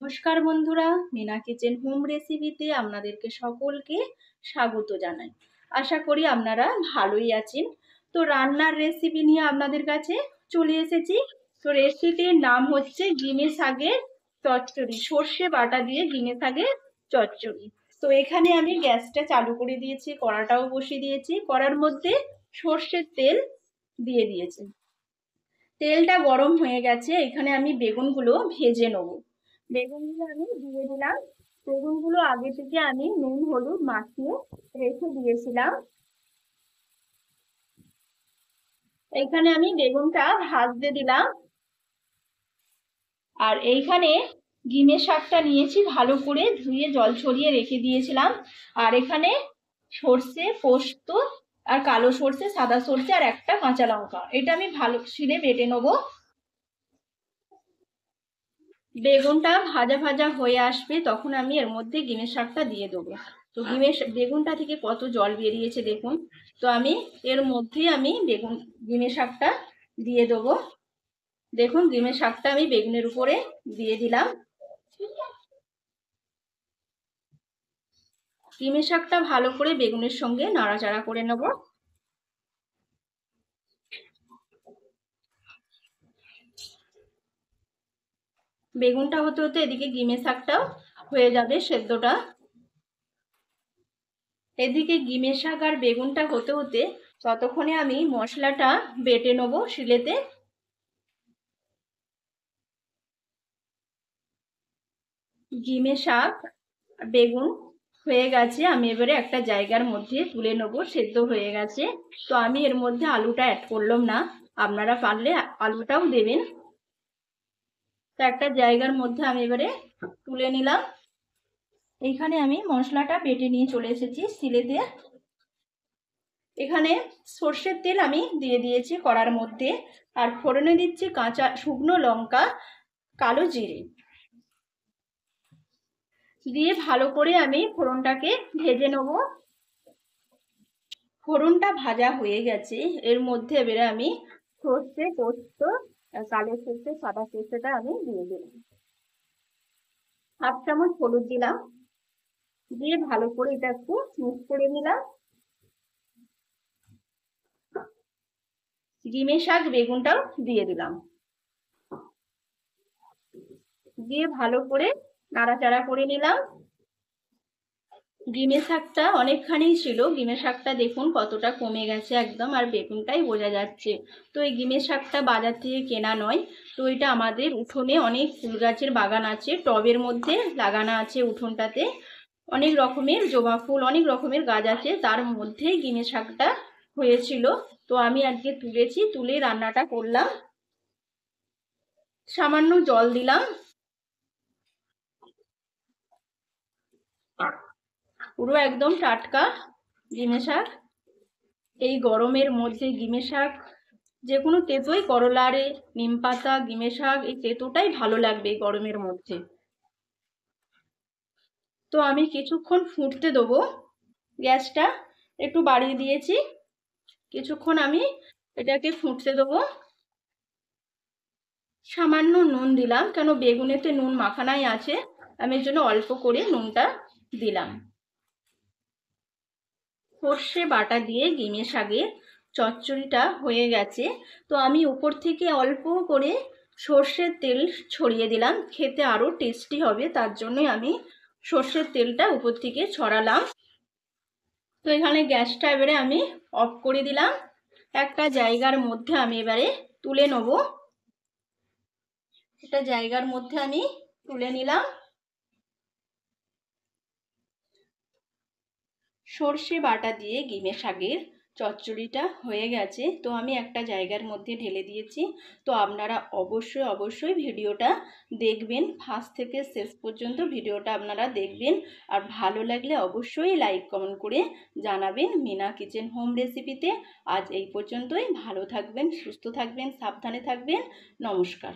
নমস্কার বন্ধুরা, Mina kitchen home রেসিপিতে আপনাদেরকে সকলকে স্বাগত জানাই। আশা করি আপনারা ভালোই আছেন। তো রান্নার রেসিপি নিয়ে আপনাদের কাছে চলে এসেছি। তো রেসিপির নাম হচ্ছে গিমে শাকের চচ্চড়ি, সর্ষে বাটা দিয়ে গিমে শাকের চচ্চড়ি। তো এখানে আমি গ্যাসটা চালু করে দিয়েছি, কড়াটাও বসিয়ে দিয়েছি। কড়ার মধ্যে সর্ষের তেল দিয়ে দিয়েছি। তেলটা গরম হয়ে গেছে, এখানে আমি বেগুনগুলো ভেজে নেবো। বেগুনগুলো আমি দিয়ে দিলাম। বেগুনগুলো আগে থেকে আমি নুন হলুদ মাখিয়ে রেখে দিয়েছিলাম। এইখানে আমি বেগুনটা ভাজতে দিলাম। আর এইখানে গিমে শাকটা নিয়েছি, ভালো করে ধুয়ে জল ছড়িয়ে রেখে দিয়েছিলাম। আর এখানে সর্ষে, পোস্ত আর কালো সর্ষে, সাদা সর্ষে আর একটা কাঁচা লঙ্কা, এটা আমি ভালো শিলে বেটে নেবো। বেগুনটা ভাজা ভাজা হয়ে আসবে, তখন আমি এর মধ্যে গিমের শাকটা দিয়ে দেবো। তো বেগুনটা থেকে কত জল বেরিয়েছে দেখুন। তো আমি এর মধ্যেই গিমের শাকটা দিয়ে দেবো। দেখুন, গিমের শাকটা আমি বেগুনের উপরে দিয়ে দিলাম। গিমের শাকটা ভালো করে বেগুনের সঙ্গে নাড়াচাড়া করে নেব। বেগুনটা হতে হতে এদিকে গিমের শাকটাও হয়ে যাবে সেদ্ধটা। এদিকে গিমের শাক আর বেগুনটা হতে হতে ততক্ষণে আমি মশলাটা বেটে নেব শিলেতে। গিমে শাক বেগুন হয়ে গেছে, আমি এবারে একটা জায়গার মধ্যে তুলে নেব। সেদ্ধ হয়ে গেছে। তো আমি এর মধ্যে আলুটা অ্যাড করলাম না, আপনারা পারলে আলুটাও দেবেন। তো একটা জায়গার মধ্যে আমি এবারে তুলে নিলাম। এইখানে আমি মশলাটা বেটে নিয়ে চলে এসেছি শিলেতে। এখানে সর্ষের তেল আমি দিয়ে দিয়েছি কড়ার মধ্যে। আর ফোড়নে দিচ্ছি কাঁচা শুকনো লঙ্কা, কালো জিরে দিয়ে ভালো করে আমি ফোড়নটাকে ভেজে নেব। ফোড়নটা ভাজা হয়ে গেছে, এর মধ্যে এবারে আমি সর্ষে, পোস্ত, কালো সর্ষে, সাদা সর্ষেটা আমি দিয়ে দিলাম। 1/2 চামচ হলুদ দিলাম, দিয়ে ভালো করে এটা একটু মিক্স করে নিলাম। গিমে শাক বেগুনটাও দিয়ে দিলাম, দিয়ে ভালো করে নাড়াচাড়া করে নিলাম। গিমে শাকটা অনেকখানি ছিল, গিমে শাকটা দেখুন কতটা কমে গেছে একদম, আর বেগুনটাই বোঝা যাচ্ছে। তো এই গিমে শাকটা বাজার থেকে কেনা নয়। তো এটা আমাদের উঠোনে অনেক ফুল গাছের বাগান আছে, টবের মধ্যে লাগানো আছে উঠোনটাতে। অনেক রকমের জবা ফুল, অনেক রকমের গাছ আছে, তার মধ্যে গিমে শাকটা হয়েছিল। তো আমি আজকে তুলেছি, তুলে রান্নাটা করলাম। সামান্য জল দিলাম। পুরো একদম টাটকা গিমে শাক। এই গরমের মধ্যে গিমে শাক, যে কোনো তেঁতোই, করলারে নিম পাতা, গিমে শাক, এই তেঁতোটাই ভালো লাগবে এই গরমের মধ্যে। তো আমি কিছুক্ষণ ফুটতে দেবো, গ্যাসটা একটু বাড়িয়ে দিয়েছি। কিছুক্ষণ আমি এটাকে ফুটতে দেবো। সামান্য নুন দিলাম, কেন বেগুনেতে নুন মাখানাই আছে, আমি এর জন্য অল্প করে নুনটা দিলাম। সর্ষে বাটা দিয়ে গিমে শাকের চচ্চড়িটা হয়ে গেছে। তো আমি উপর থেকে অল্প করে সর্ষের তেল ছড়িয়ে দিলাম, খেতে আরও টেস্টি হবে, তার জন্যই আমি সর্ষের তেলটা উপর থেকে ছড়ালাম। তো এখানে গ্যাসটা এবারে আমি অফ করে দিলাম। একটা জায়গার মধ্যে আমি এবারে তুলে নেব। একটা জায়গার মধ্যে আমি তুলে নিলাম। সর্ষে বাটা দিয়ে গিমে শাকের চচ্চড়িটা হয়ে গেছে। তো আমি একটা জায়গার মধ্যে ঢেলে দিয়েছি। তো আপনারা অবশ্যই অবশ্যই ভিডিওটা দেখবেন, ফার্স্ট থেকে শেষ পর্যন্ত ভিডিওটা আপনারা দেখবেন। আর ভালো লাগলে অবশ্যই লাইক কমেন্ট করে জানাবেন মিনা কিচেন হোম রেসিপিতে। আজ এই পর্যন্তই। ভালো থাকবেন, সুস্থ থাকবেন, সাবধানে থাকবেন। নমস্কার।